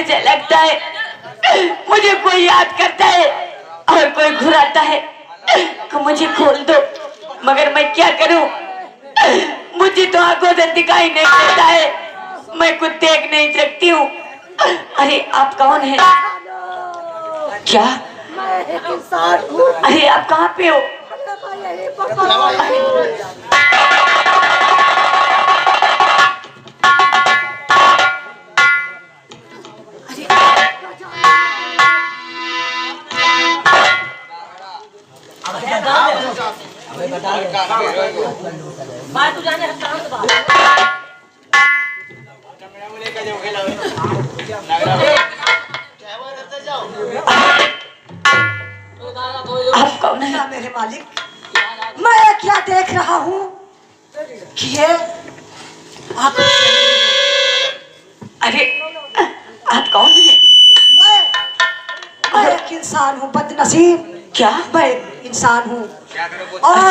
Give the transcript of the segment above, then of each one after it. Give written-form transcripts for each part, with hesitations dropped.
ऐसा लगता है मुझे कोई याद करता है और कोई घुराता है कि मुझे खोल दो, मगर मैं क्या करूं? मुझे तो आंखों से दिखाई नहीं देता है, मैं कुछ देख नहीं सकती हूँ। अरे आप कौन है? क्या? अरे आप कहाँ पे हो? आप कौन है? मेरे मालिक, मैं क्या देख रहा हूँ कि ये आप। अरे आप कौन है? मैं एक इंसान हूँ बदनसीब। क्या? मैं एक इंसान हूँ और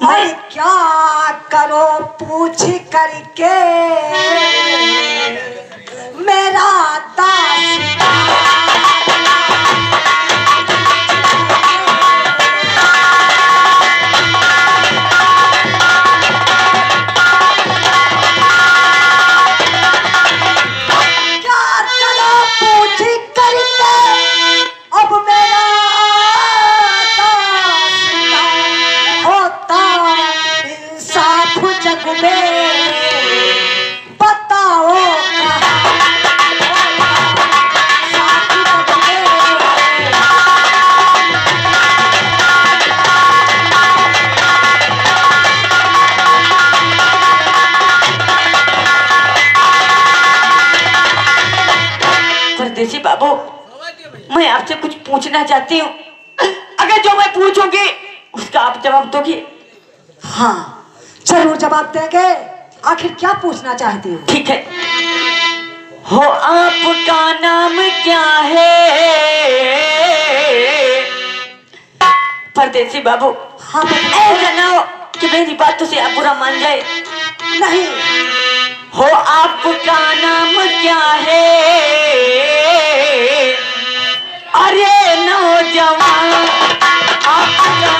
मैं क्या करो पूछ करके मेरा दास। परदेसी बाबू, मैं आपसे कुछ पूछना चाहती हूँ, अगर जो मैं पूछूंगी उसका आप जवाब दोगे? हाँ जरूर जवाब देंगे। आखिर क्या पूछना चाहती हो? ठीक है। हो आपका नाम क्या है? परदेसी बाबू, हाँ ऐसा ना हो कि मेरी बातों से आप बुरा मान जाए। नहीं। हो आपका नाम क्या है? अरे नौजवान आपका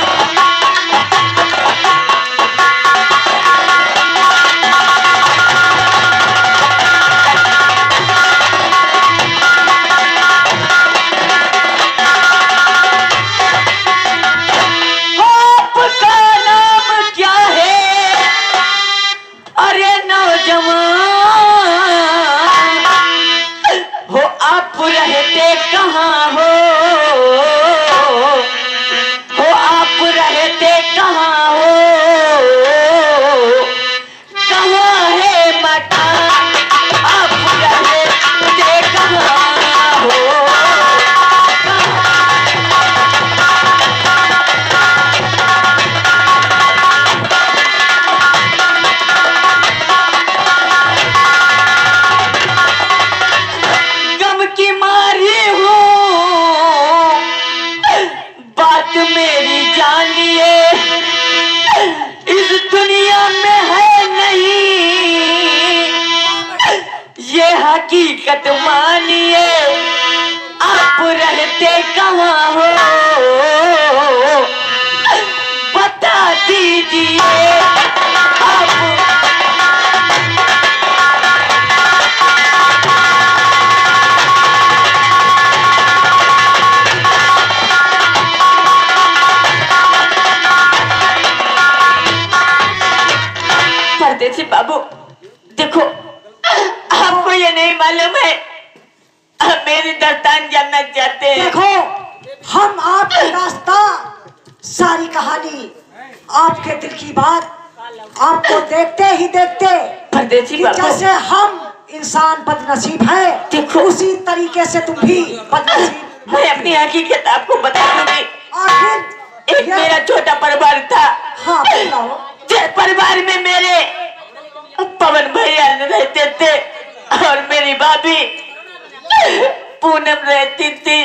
हकीकत मानिए, आप रहते कहाँ हो बता दीजिए आप। परदेसी बाबू देखो, आपको ये नहीं मालूम है आप मेरी दस्तान जानना चाहते हैं। देखो हम आपकी रास्ता सारी कहानी आपके दिल की बात आपको देखते ही देखते परदेसी बाबू, जैसे हम इंसान बदनसीब है देखो उसी तरीके से तुम भी बदनसीब। मैं अपनी हकीकत आपको बता दूंगी। आखिर एक मेरा छोटा परिवार था। हाँ बताओ। जिस परिवार में मेरे पवन भैया रहते थे और मेरी भाभी पूनम रहती थी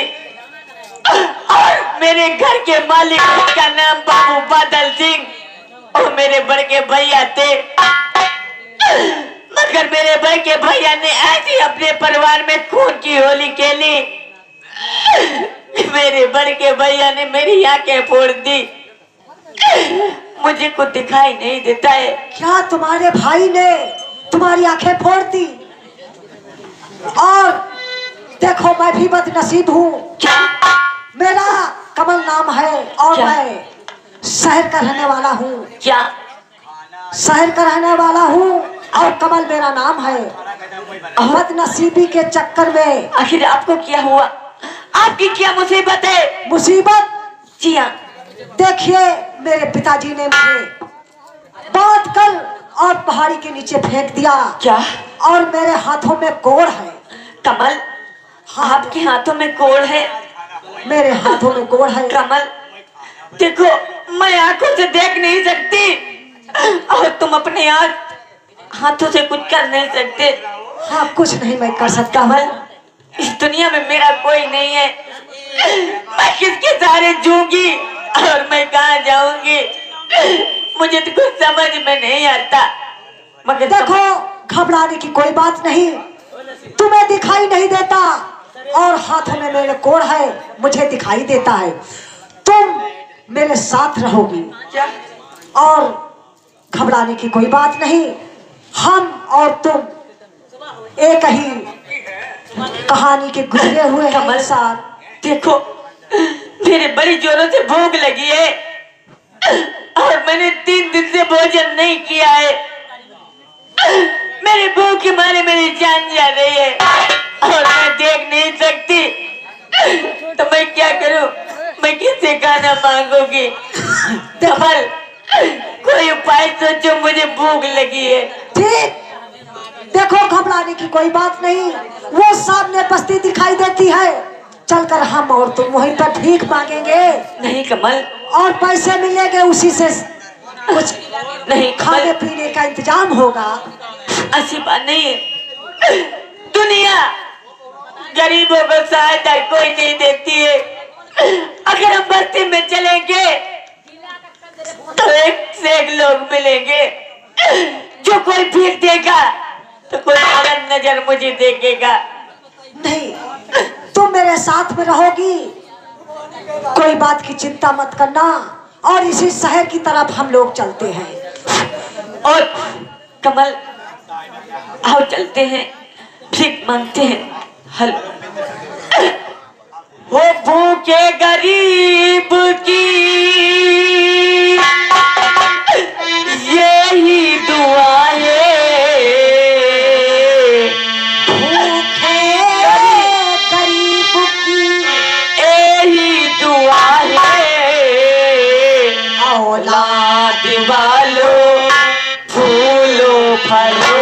और मेरे घर के मालिक का नाम बाबू बादल सिंह और मेरे बड़े भैया थे। अगर मेरे भाई के भैया ने ऐसी अपने परिवार में खून की होली खेली, मेरे बड़ के भैया ने मेरी आंखें फोड़ दी, मुझे कुछ दिखाई नहीं देता है। क्या तुम्हारे भाई ने तुम्हारी आंखें फोड़ दी? और देखो मैं भी बदनसीब हूँ। मेरा कमल नाम है और क्या? मैं शहर का रहने वाला हूँ। क्या? शहर का रहने वाला हूँ और कमल मेरा नाम है। बदनसीबी के चक्कर में आखिर आपको क्या हुआ? आपकी क्या मुसीबत है? मुसीबत, जी हाँ। देखिए मेरे पिताजी ने मुझे बांध कर और पहाड़ी के नीचे फेंक दिया। क्या? और मेरे हाथों में कोड़ है। कमल, आपके हाथों में कोड़ है? मेरे हाथों में कोड़ है। कमल देखो, मैं आंखों से देख नहीं सकती और तुम अपने हाथों से कुछ कर नहीं सकते। हाँ, कुछ नहीं मैं कर सकता। कमल, इस दुनिया में मेरा कोई नहीं है, मैं किसके सहारे जूंगी और मैं कहाँ जाऊंगी, मुझे तो कुछ समझ में नहीं आता। मगर देखो घबराने की कोई बात नहीं, तुम्हें दिखाई नहीं देता और हाथों में मेरे कोड़ है, मुझे दिखाई देता है। तुम मेरे साथ रहोगी क्या? और घबराने की कोई बात नहीं। हम और तुम एक ही कहानी के गुजरे हुए हैं। कमल साथ देखो, मेरे बड़ी जोरों से भूख लगी है और मैंने 3 दिन से भोजन नहीं किया है। मेरी भूख के मारे मेरी जान जा रही है और मैं देख नहीं सकती, तो मैं क्या करूं? मैं किससे खाना मांगूंगी? कमल, कोई उपाय सोचो, मुझे भूख लगी है। ठीक, देखो घबराने की कोई बात नहीं, वो सामने बस्ती दिखाई देती है, चलकर हम और तुम वहीं पर भीख मांगेंगे। नहीं कमल, और पैसे मिलेंगे, उसी से कुछ नहीं खाने कमल, पीने का इंतजाम होगा। ऐसी बात नहीं है। दुनिया गरीबों को सहायता कोई नहीं देती है। अगर हम बस्ती में चलेंगे तो एक से एक लोग मिलेंगे, जो कोई भीख देगा तो कोई अलग नजर मुझे देखेगा। नहीं, तुम मेरे साथ में रहोगी, कोई बात की चिंता मत करना। और इसी शहर की तरफ हम लोग चलते हैं। और कमल, आओ चलते हैं, भीख मांगते हैं। हल वो भूखे गरीब की यही दुआ है, भूखे गरीब की यही दुआ है, औलाद वालो फूलो फलो।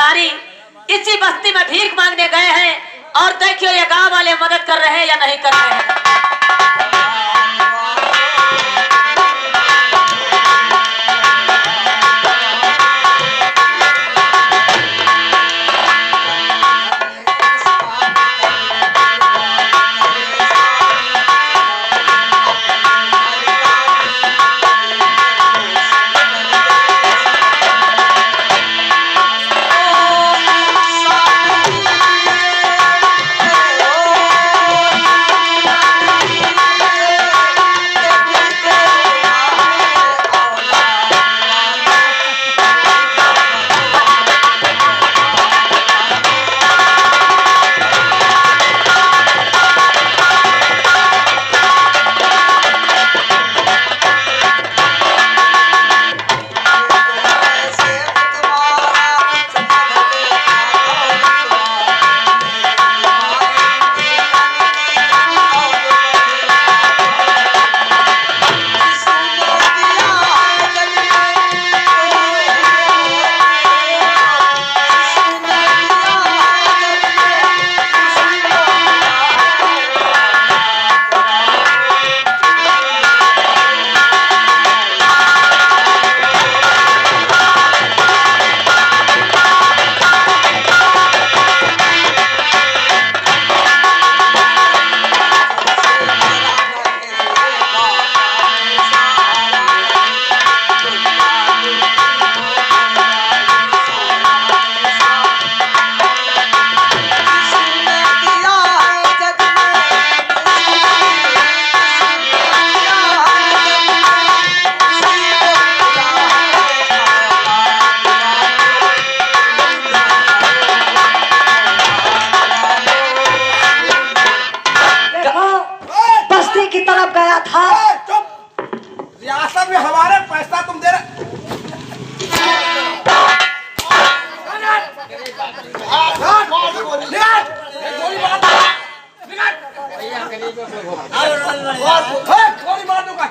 भिखारी इसी बस्ती में भीख मांगने गए हैं और देखियो ये गांव वाले मदद कर रहे हैं या नहीं कर रहे हैं। रियासत में हमारे पैसा तुम दे रहे गोली मार दूंगा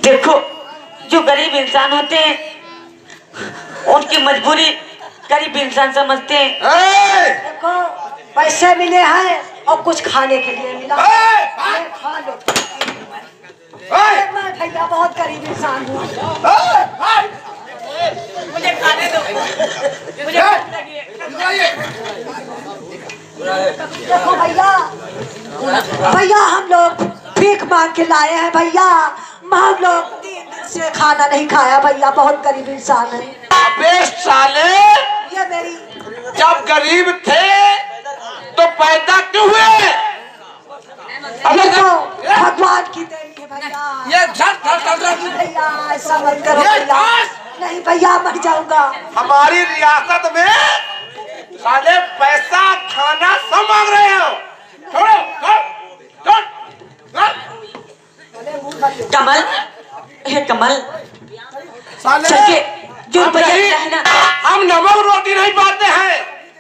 देखो जो गरीब इंसान होते हैं उनकी मजबूरी गरीब इंसान समझते हैं। देखो पैसे मिले हैं और कुछ खाने के लिए मिला, ये खा लो। मैं भैया बहुत गरीब इंसान हूँ, मुझे खाने दो, मुझे देखो भैया, भैया हम लोग भीख मांग के लाए हैं भैया, हम लोग 3 दिन से खाना नहीं खाया भैया, बहुत गरीब इंसान है। अबे साले, ये मेरी जब गरीब थे तो पैदा क्यों हुए? देखो भगवान की देन है भैया, ये झट भैया ऐसा मत करो भैया, नहीं भैया मर जाऊंगा। हमारी रियासत में साले पैसा खाना सब मांग रहे हो। छोड़ो, छोड़, छोड़, छोड़। कमल, हे कमल, साले चल के जो रुपया मिला है ना, हम नमक रोटी नहीं पाते हैं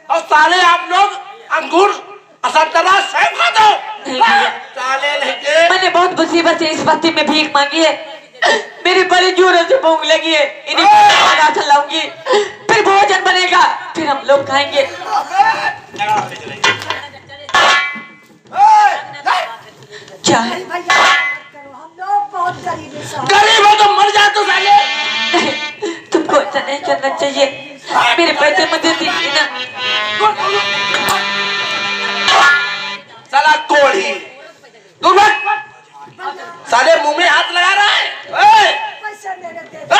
और साले आप लोग अंगूर संतरा सेब खा दो। नहीं भैया, साले लेके मैंने बहुत मुसीबत से इस बस्ती में भीख मांगी है, मेरी बड़ी जोरों से भूख लगी है, इन्हीं खाना खिलाऊंगी, फिर भोजन बनेगा, फिर हम लोग खाएंगे। क्या है? नहीं भैया मत करो, हम लोग बहुत गरीब इंसान। गरीब हो तो मर जा तो साले। नहीं, तुमको ऐसा नहीं करना चाहिए, मेरे पैसे मुझे दीजिए ना। साला कोढ़ी, दूर भाग। साले मुंह में हाथ लगा रहा है। पैसे मेरे दे दो।